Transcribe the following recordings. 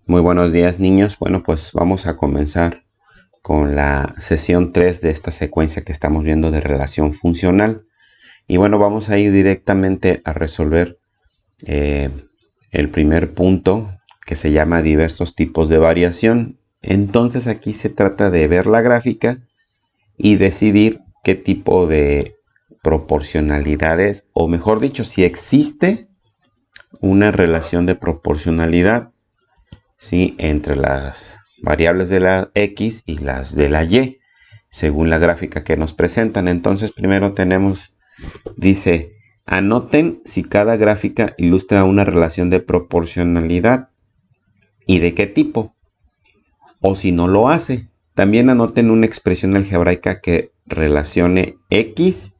Muy buenos días, niños. Bueno, pues vamos a comenzar con la sesión 3 de esta secuencia que estamos viendo de relación funcional. Y bueno, vamos a ir directamente a resolver eh, el primer punto, que se llama diversos tipos de variación. Entonces aquí se trata de ver la gráfica y decidir qué tipo de proporcionalidades, o mejor dicho, si existe una relación de proporcionalidad, ¿sí?, entre las variables de la X y las de la Y, según la gráfica que nos presentan. Entonces, primero dice, anoten si cada gráfica ilustra una relación de proporcionalidad y de qué tipo, o si no lo hace. También anoten una expresión algebraica que relacione X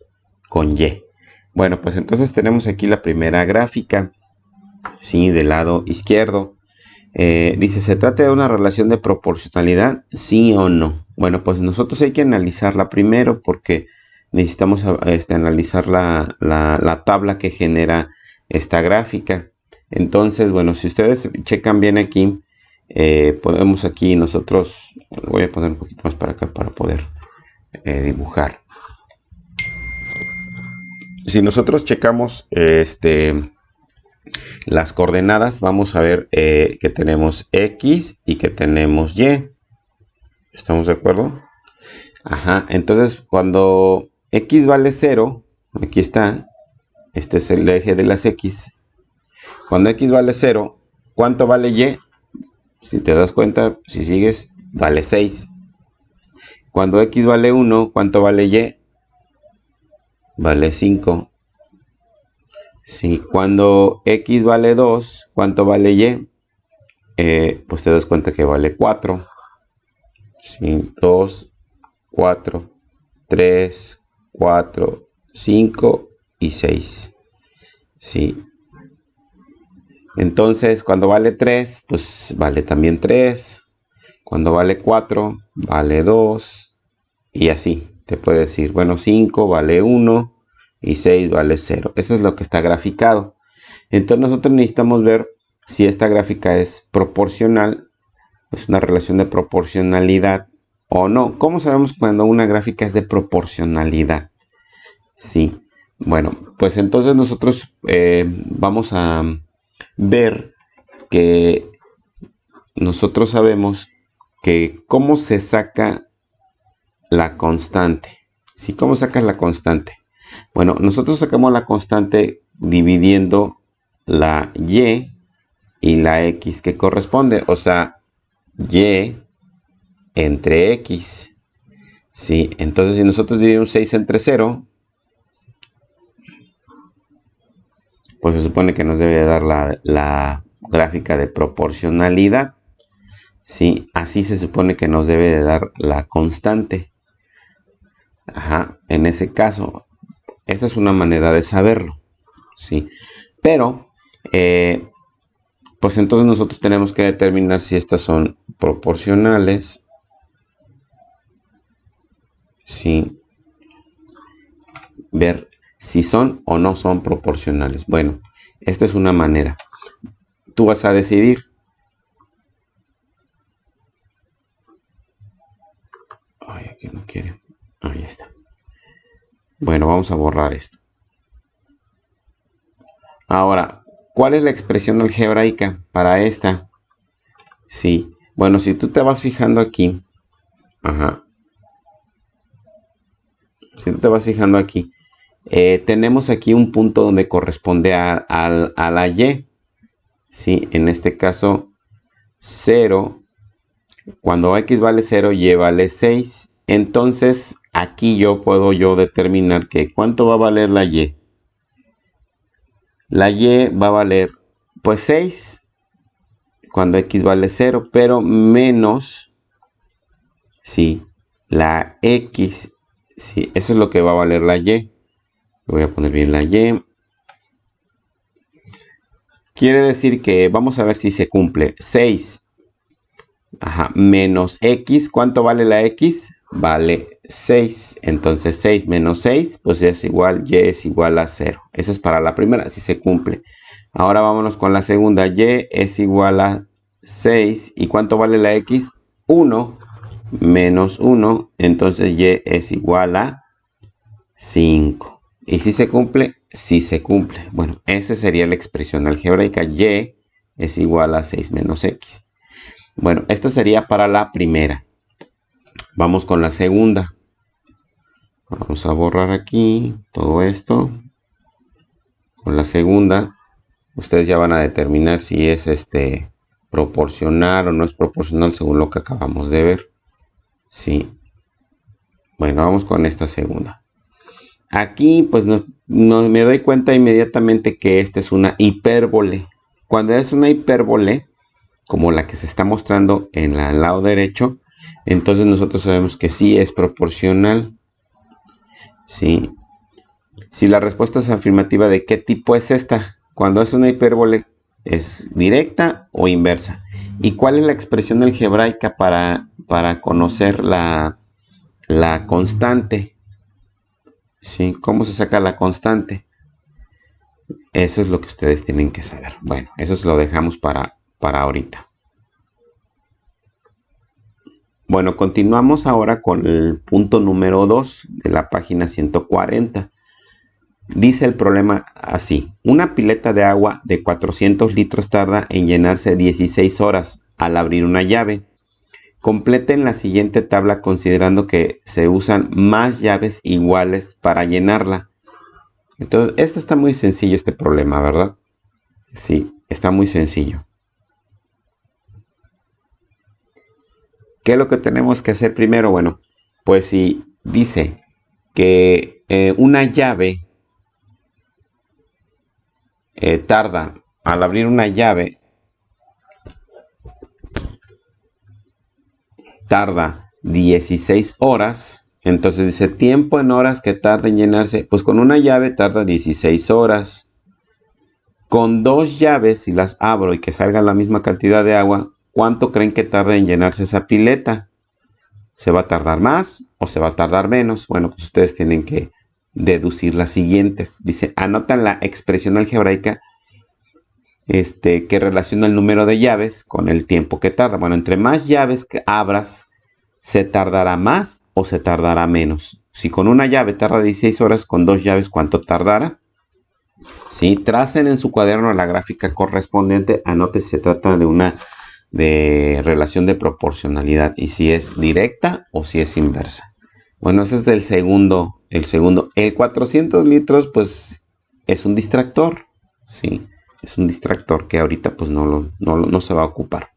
con Y. Bueno, pues entonces tenemos aquí la primera gráfica, ¿sí?, del lado izquierdo. Dice, ¿se trata de una relación de proporcionalidad? ¿Sí o no? Bueno, pues nosotros hay que analizarla primero porque necesitamos analizar la tabla que genera esta gráfica. Entonces, bueno, si ustedes checan bien aquí, podemos aquí nosotros, voy a poner un poquito más para acá para poder dibujar. Si nosotros checamos las coordenadas, vamos a ver que tenemos X y que tenemos Y. ¿Estamos de acuerdo? Ajá, entonces cuando X vale 0, aquí está, este es el eje de las X. Cuando X vale 0, ¿cuánto vale Y? Si te das cuenta, si sigues, vale 6. Cuando X vale 1, ¿cuánto vale Y? Vale 5. Sí, cuando X vale 2, ¿cuánto vale Y? Pues te das cuenta que vale 4. Sí, 2, 4, 3, 4, 5 y 6. Sí. Entonces, cuando vale 3, pues vale también 3. Cuando vale 4, vale 2. Y así. Te puede decir, bueno, 5 vale 1 y 6 vale 0. Eso es lo que está graficado. Entonces nosotros necesitamos ver si esta gráfica es proporcional, es una relación de proporcionalidad o no. ¿Cómo sabemos cuando una gráfica es de proporcionalidad? Sí. Bueno, pues entonces nosotros vamos a ver que nosotros sabemos que cómo se saca la constante. ¿Sí? ¿Cómo sacas la constante? Bueno, nosotros sacamos la constante dividiendo la Y y la X que corresponde. O sea, Y entre X. ¿Sí? Entonces, si nosotros dividimos 6 entre 0, pues se supone que nos debe dar la gráfica de proporcionalidad. ¿Sí? Así se supone que nos debe de dar la constante. Ajá, en ese caso, esa es una manera de saberlo. ¿Sí? Pero, pues entonces nosotros tenemos que determinar si estas son proporcionales. ¿Sí? Ver si son o no son proporcionales. Bueno, esta es una manera. Tú vas a decidir. Ay, aquí no quiere. Ahí está. Bueno, vamos a borrar esto. Ahora, ¿cuál es la expresión algebraica para esta? Sí. Bueno, si tú te vas fijando aquí. Ajá. Si tú te vas fijando aquí. Tenemos aquí un punto donde corresponde a la Y. Sí, en este caso 0. Cuando X vale 0, Y vale 6. Entonces aquí yo puedo determinar que ¿cuánto va a valer la Y? La Y va a valer pues 6 cuando X vale 0, pero menos, sí, la X. Sí, eso es lo que va a valer la Y. Voy a poner bien la Y. Quiere decir que vamos a ver si se cumple. 6, ajá, menos X. ¿Cuánto vale la X? Vale 6. Entonces 6 menos 6, pues es igual, Y es igual a 0. Eso es para la primera, si se cumple. Ahora vámonos con la segunda. Y es igual a 6. ¿Y cuánto vale la X? 1 menos 1. Entonces Y es igual a 5. ¿Y si se cumple? Sí se cumple. Bueno, esa sería la expresión algebraica. Y es igual a 6 menos X. Bueno, esta sería para la primera. Vamos con la segunda. Vamos a borrar aquí todo esto. Con la segunda, ustedes ya van a determinar si es proporcional o no es proporcional según lo que acabamos de ver. Sí. Bueno, vamos con esta segunda. Aquí pues no me doy cuenta inmediatamente que esta es una hipérbole. Cuando es una hipérbole, como la que se está mostrando en el lado derecho, entonces nosotros sabemos que sí es proporcional. Sí. Si la respuesta es afirmativa, ¿de qué tipo es esta? Cuando es una hipérbole, ¿es directa o inversa? ¿Y cuál es la expresión algebraica para conocer la constante? ¿Sí? ¿Cómo se saca la constante? Eso es lo que ustedes tienen que saber. Bueno, eso se lo dejamos para ahorita. Bueno, continuamos ahora con el punto número 2 de la página 140. Dice el problema así: una pileta de agua de 400 litros tarda en llenarse 16 horas al abrir una llave. Completen la siguiente tabla considerando que se usan más llaves iguales para llenarla. Entonces, está muy sencillo este problema, ¿verdad? Sí, está muy sencillo. ¿Qué es lo que tenemos que hacer primero? Bueno, pues si dice que una llave tarda, al abrir una llave, tarda 16 horas. Entonces dice tiempo en horas que tarda en llenarse. Pues con una llave tarda 16 horas. Con dos llaves, si las abro y que salga la misma cantidad de agua, ¿cuánto creen que tarda en llenarse esa pileta? ¿Se va a tardar más o se va a tardar menos? Bueno, pues ustedes tienen que deducir las siguientes. Dice, anotan la expresión algebraica que relaciona el número de llaves con el tiempo que tarda. Bueno, entre más llaves que abras, ¿se tardará más o se tardará menos? Si con una llave tarda 16 horas, con dos llaves, ¿cuánto tardará? ¿Sí? Tracen en su cuaderno la gráfica correspondiente. Anote si se trata de una relación de proporcionalidad y si es directa o si es inversa. Bueno, ese es el segundo. El 400 litros, pues, es un distractor. Sí, es un distractor que ahorita, pues, no se va a ocupar.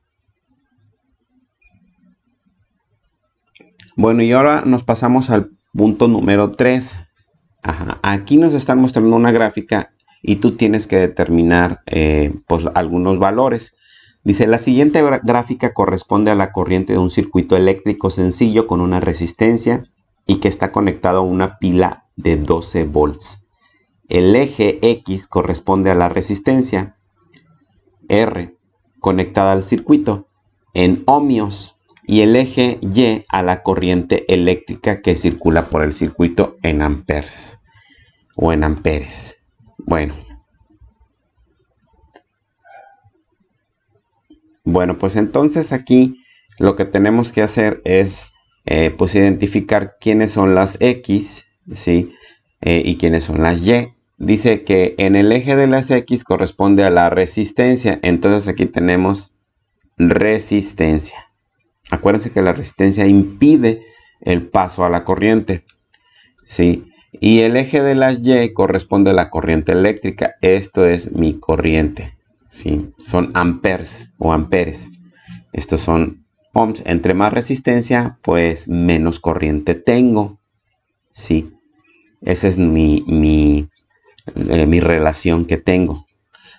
Bueno, y ahora nos pasamos al punto número 3. Ajá. Aquí nos están mostrando una gráfica y tú tienes que determinar pues, algunos valores. Dice, la siguiente gráfica corresponde a la corriente de un circuito eléctrico sencillo con una resistencia y que está conectado a una pila de 12 volts. El eje X corresponde a la resistencia R conectada al circuito en ohmios y el eje Y a la corriente eléctrica que circula por el circuito en amperes o en amperes. Bueno, pues entonces aquí lo que tenemos que hacer es pues identificar quiénes son las X, ¿sí? Y quiénes son las Y. Dice que en el eje de las X corresponde a la resistencia. Entonces aquí tenemos resistencia. Acuérdense que la resistencia impide el paso a la corriente, ¿sí? Y el eje de las Y corresponde a la corriente eléctrica. Esto es mi corriente, ¿sí? Son amperes o amperes. Estos son ohms. Entre más resistencia, pues menos corriente tengo, ¿sí? Esa es mi relación que tengo.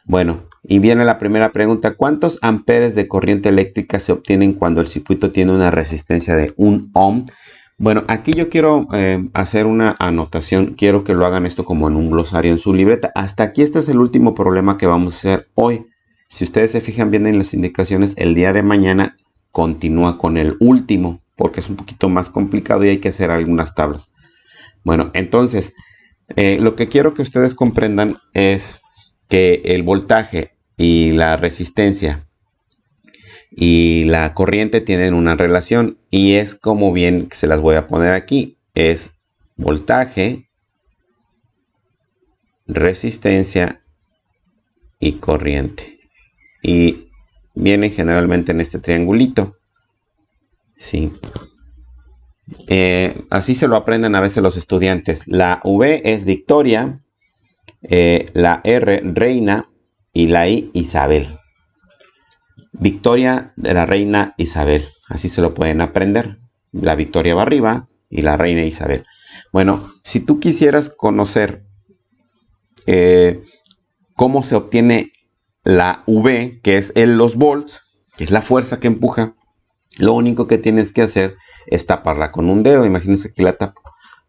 Bueno, y viene la primera pregunta. ¿Cuántos amperes de corriente eléctrica se obtienen cuando el circuito tiene una resistencia de 1 ohm? Bueno, aquí yo quiero hacer una anotación. Quiero que lo hagan esto como en un glosario en su libreta. Hasta aquí este es el último problema que vamos a hacer hoy. Si ustedes se fijan bien en las indicaciones, el día de mañana continúa con el último, porque es un poquito más complicado y hay que hacer algunas tablas. Bueno, entonces, lo que quiero que ustedes comprendan es que el voltaje y la resistencia y la corriente tienen una relación, y es como bien se las voy a poner aquí. Es voltaje, resistencia y corriente. Y vienen generalmente en este triangulito. Sí. Así se lo aprenden a veces los estudiantes. La V es Victoria, la R Reina y la I Isabel. Victoria de la Reina Isabel. Así se lo pueden aprender. La Victoria va arriba y la Reina Isabel. Bueno, si tú quisieras conocer cómo se obtiene la V, que es los volts, que es la fuerza que empuja, lo único que tienes que hacer es taparla con un dedo. Imagínense que la tapo.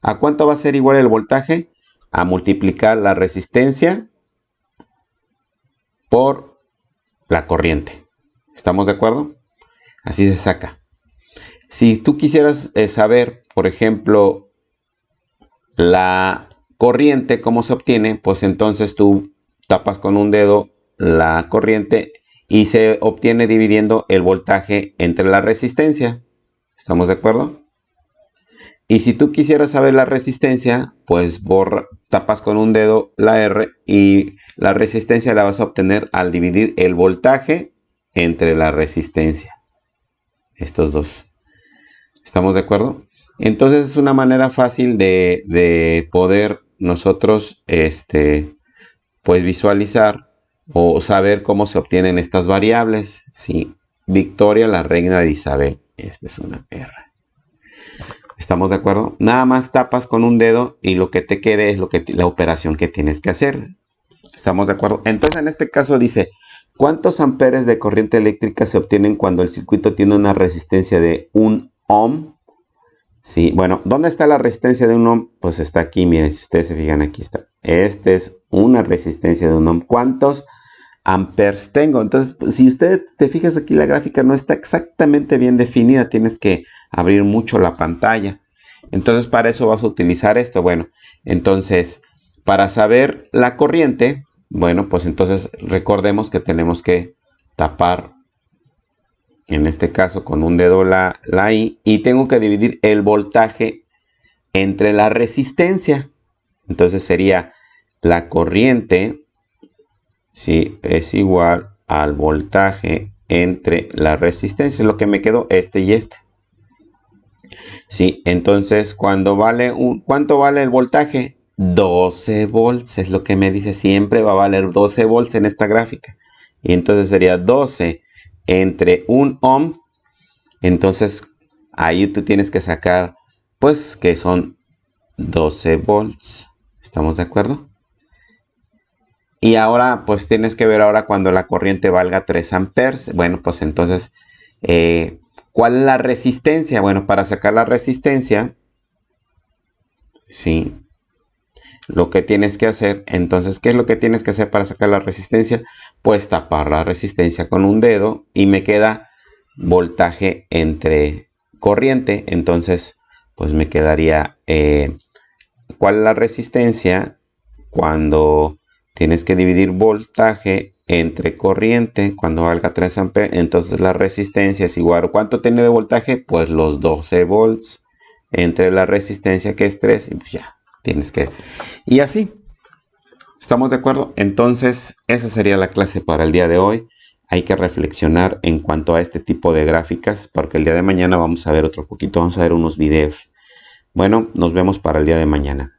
¿A cuánto va a ser igual el voltaje? A multiplicar la resistencia por la corriente. ¿Estamos de acuerdo? Así se saca. Si tú quisieras saber, por ejemplo, la corriente, cómo se obtiene, pues entonces tú tapas con un dedo la corriente y se obtiene dividiendo el voltaje entre la resistencia. ¿Estamos de acuerdo? Y si tú quisieras saber la resistencia, pues tapas con un dedo la R y la resistencia la vas a obtener al dividir el voltaje entre la resistencia. Estos dos. ¿Estamos de acuerdo? Entonces es una manera fácil de poder nosotros pues visualizar o saber cómo se obtienen estas variables. Sí, Victoria, la Reina de Isabel. Esta es una R. ¿Estamos de acuerdo? Nada más tapas con un dedo y lo que te quede es la operación que tienes que hacer. ¿Estamos de acuerdo? Entonces en este caso dice, ¿cuántos amperes de corriente eléctrica se obtienen cuando el circuito tiene una resistencia de 1 ohm? Sí, bueno, ¿dónde está la resistencia de 1 ohm? Pues está aquí, miren, si ustedes se fijan, aquí está. Esta es una resistencia de 1 ohm. ¿Cuántos amperes tengo? Entonces, si usted te fijas aquí, la gráfica no está exactamente bien definida. Tienes que abrir mucho la pantalla. Entonces, para eso vas a utilizar esto. Bueno, entonces, para saber la corriente, bueno, pues entonces recordemos que tenemos que tapar, en este caso con un dedo la I, y tengo que dividir el voltaje entre la resistencia. Entonces sería la corriente, sí, es igual al voltaje entre la resistencia. Es lo que me quedó, este y este. Sí, entonces ¿cuánto vale el voltaje? 12 volts, es lo que me dice. Siempre va a valer 12 volts en esta gráfica. Y entonces sería 12 entre 1 ohm. Entonces ahí tú tienes que sacar, pues, que son 12 volts. ¿Estamos de acuerdo? Y ahora, pues, tienes que ver ahora cuando la corriente valga 3 amperes. Bueno, pues entonces, ¿cuál es la resistencia? Bueno, para sacar la resistencia, sí, lo que tienes que hacer, entonces, ¿qué es lo que tienes que hacer para sacar la resistencia? Pues tapar la resistencia con un dedo y me queda voltaje entre corriente. Entonces, pues me quedaría, ¿cuál es la resistencia? Cuando tienes que dividir voltaje entre corriente, cuando valga 3 amperes, entonces la resistencia es igual. ¿Cuánto tiene de voltaje? Pues los 12 volts entre la resistencia, que es 3, y pues ya. Tienes que... Y así. ¿Estamos de acuerdo? Entonces, esa sería la clase para el día de hoy. Hay que reflexionar en cuanto a este tipo de gráficas, porque el día de mañana vamos a ver otro poquito. Vamos a ver unos videos. Bueno, nos vemos para el día de mañana.